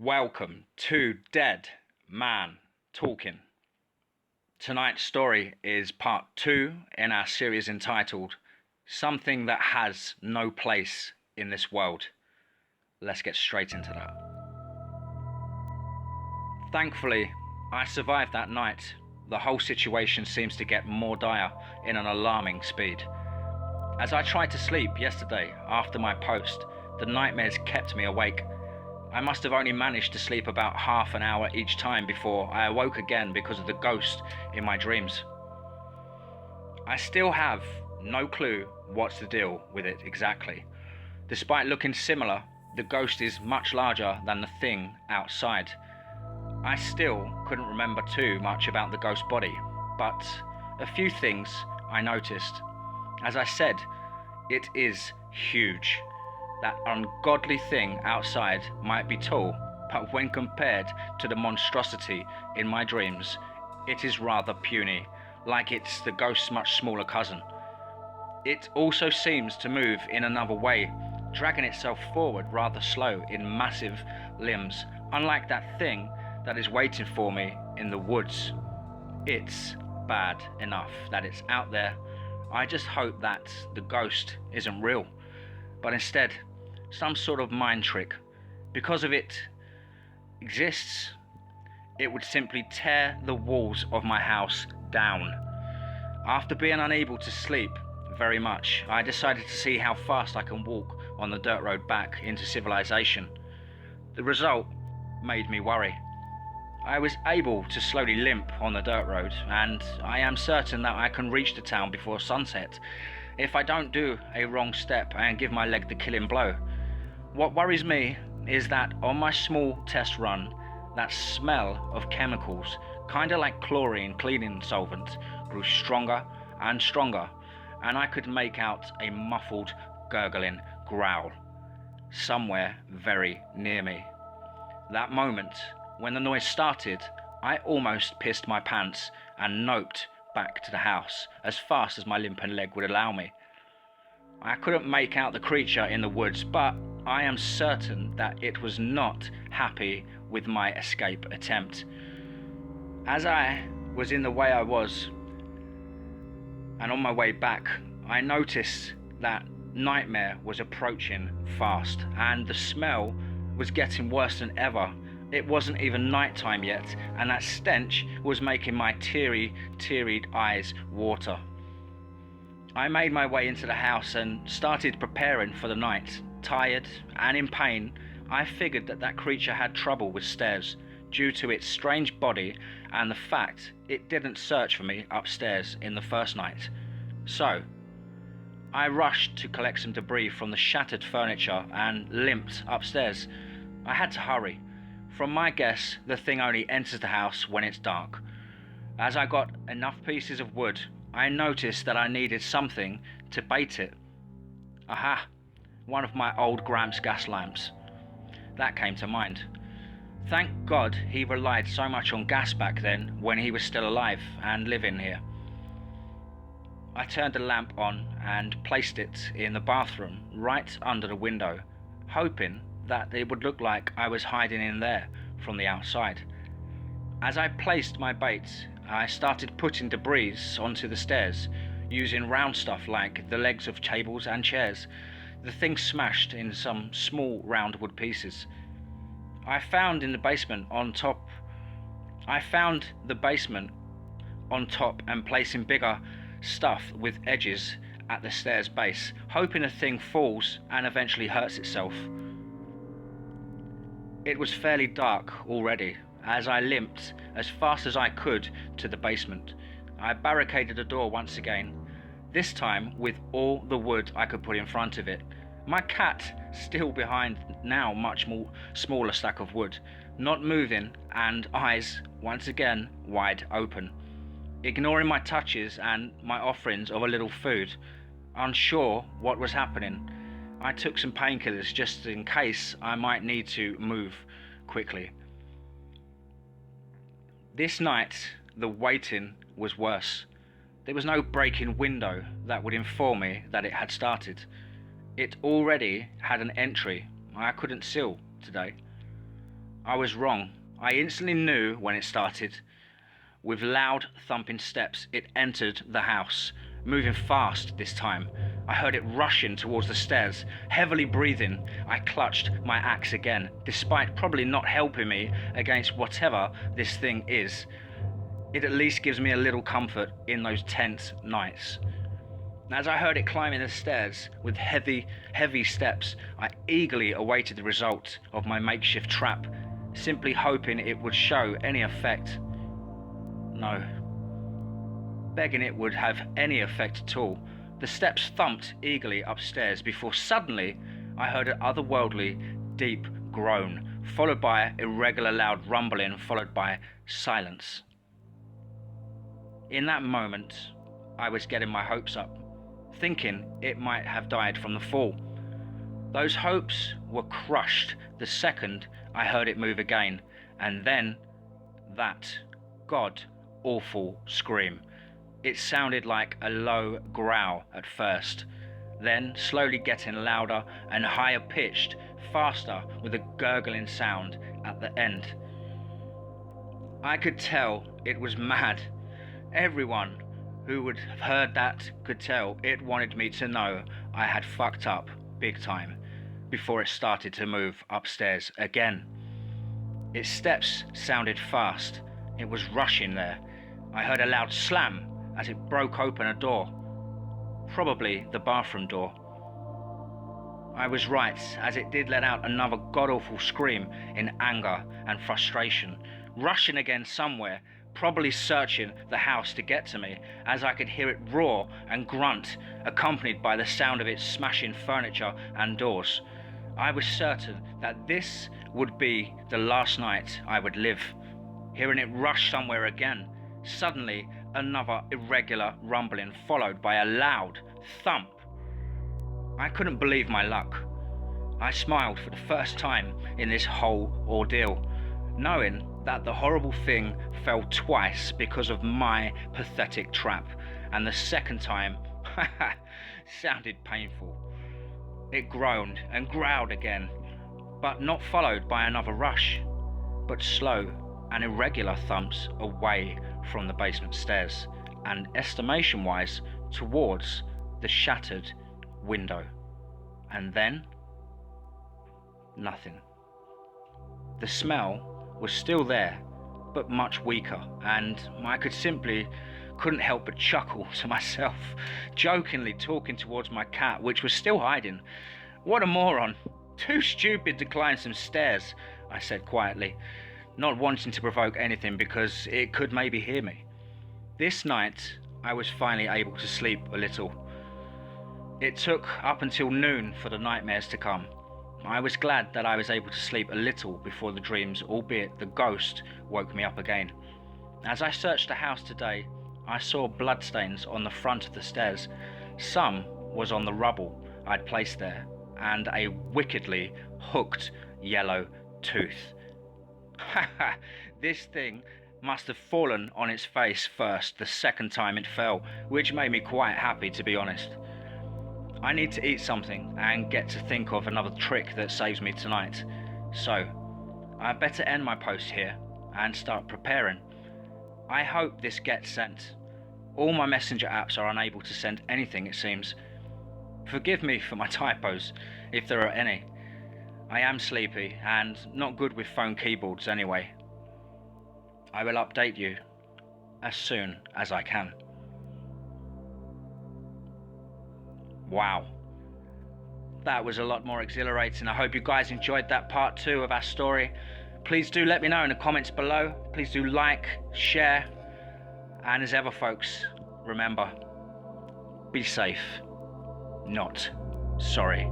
Welcome to Dead Man Talking. Tonight's story is part 2 in our series entitled Something That Has No Place in This World. Let's get straight into that. Thankfully, I survived that night. The whole situation seems to get more dire in an alarming speed. As I tried to sleep yesterday after my post, the nightmares kept me awake. I must have only managed to sleep about half an hour each time before I awoke again because of the ghost in my dreams. I still have no clue what's the deal with it exactly. Despite looking similar, the ghost is much larger than the thing outside. I still couldn't remember too much about the ghost body, but a few things I noticed. As I said, it is huge. That ungodly thing outside might be tall, but when compared to the monstrosity in my dreams, it is rather puny, like it's the ghost's much smaller cousin. It also seems to move in another way, dragging itself forward rather slow in massive limbs, unlike that thing that is waiting for me in the woods. It's bad enough that it's out there. I just hope that the ghost isn't real, but instead some sort of mind trick. Because if it exists, it would simply tear the walls of my house down. After being unable to sleep very much, I decided to see how fast I can walk on the dirt road back into civilization. The result made me worry. I was able to slowly limp on the dirt road, and I am certain that I can reach the town before sunset if I don't do a wrong step and give my leg the killing blow. What worries me is that on my small test run, that smell of chemicals, kinda like chlorine cleaning solvent, grew stronger and stronger, and I could make out a muffled, gurgling growl somewhere very near me. That moment, when the noise started, I almost pissed my pants and noped back to the house as fast as my limping leg would allow me. I couldn't make out the creature in the woods, but I am certain that it was not happy with my escape attempt. As I was in the way I was, and on my way back, I noticed that nightmare was approaching fast, and the smell was getting worse than ever. It wasn't even nighttime yet, and that stench was making my teary-eyed eyes water. I made my way into the house and started preparing for the night. Tired and in pain, I figured that creature had trouble with stairs due to its strange body and the fact it didn't search for me upstairs in the first night. So, I rushed to collect some debris from the shattered furniture and limped upstairs. I had to hurry. From my guess, the thing only enters the house when it's dark. As I got enough pieces of wood, I noticed that I needed something to bait it. Aha! One of my old Gramps gas lamps. That came to mind. Thank God he relied so much on gas back then when he was still alive and living here. I turned the lamp on and placed it in the bathroom right under the window, hoping that it would look like I was hiding in there from the outside. As I placed my bait, I started putting debris onto the stairs, using round stuff like the legs of tables and chairs. The thing smashed in some small round wood pieces. I found the basement on top and placing bigger stuff with edges at the stairs base, hoping the thing falls and eventually hurts itself. It was fairly dark already as I limped as fast as I could to the basement. I barricaded the door once again, this time with all the wood I could put in front of it. My cat still behind now much more smaller stack of wood, not moving and eyes once again wide open. Ignoring my touches and my offerings of a little food, unsure what was happening, I took some painkillers just in case I might need to move quickly. This night, the waiting was worse. There was no break-in window that would inform me that it had started. It already had an entry I couldn't seal today. I was wrong. I instantly knew when it started. With loud thumping steps, it entered the house, moving fast this time. I heard it rushing towards the stairs. Heavily breathing, I clutched my axe again, despite probably not helping me against whatever this thing is. It at least gives me a little comfort in those tense nights. As I heard it climbing the stairs with heavy steps, I eagerly awaited the result of my makeshift trap, simply hoping it would show any effect. No. Begging it would have any effect at all. The steps thumped eagerly upstairs before suddenly I heard an otherworldly, deep groan, followed by irregular loud rumbling, followed by silence. In that moment, I was getting my hopes up, thinking it might have died from the fall. Those hopes were crushed the second I heard it move again, and then that god-awful scream. It sounded like a low growl at first, then slowly getting louder and higher pitched, faster, with a gurgling sound at the end. I could tell it was mad. Everyone who would have heard that could tell it wanted me to know I had fucked up big time before it started to move upstairs again. Its steps sounded fast. It was rushing there. I heard a loud slam as it broke open a door, probably the bathroom door. I was right, as it did let out another god-awful scream in anger and frustration, rushing again somewhere, probably searching the house to get to me, as I could hear it roar and grunt, accompanied by the sound of it smashing furniture and doors. I was certain that this would be the last night I would live. Hearing it rush somewhere again, suddenly another irregular rumbling followed by a loud thump. I couldn't believe my luck. I smiled for the first time in this whole ordeal, knowing that the horrible thing fell twice because of my pathetic trap, and the second time sounded painful. It groaned and growled again, but not followed by another rush, but slow and irregular thumps away from the basement stairs, and estimation-wise towards the shattered window. And then, nothing. The smell was still there, but much weaker, and I couldn't help but chuckle to myself, jokingly talking towards my cat, which was still hiding. What a moron. Too stupid to climb some stairs, I said quietly, not wanting to provoke anything because it could maybe hear me. This night, I was finally able to sleep a little. It took up until noon for the nightmares to come. I was glad that I was able to sleep a little before the dreams, albeit the ghost woke me up again. As I searched the house today, I saw bloodstains on the front of the stairs. Some was on the rubble I'd placed there, and a wickedly hooked yellow tooth. Haha, this thing must have fallen on its face first the second time it fell, which made me quite happy, to be honest. I need to eat something and get to think of another trick that saves me tonight. So, I better end my post here and start preparing. I hope this gets sent. All my messenger apps are unable to send anything, it seems. Forgive me for my typos, if there are any. I am sleepy and not good with phone keyboards anyway. I will update you as soon as I can. Wow, that was a lot more exhilarating. I hope you guys enjoyed that part 2 of our story. Please do let me know in the comments below. Please do like, share, and as ever folks, remember, be safe, not sorry.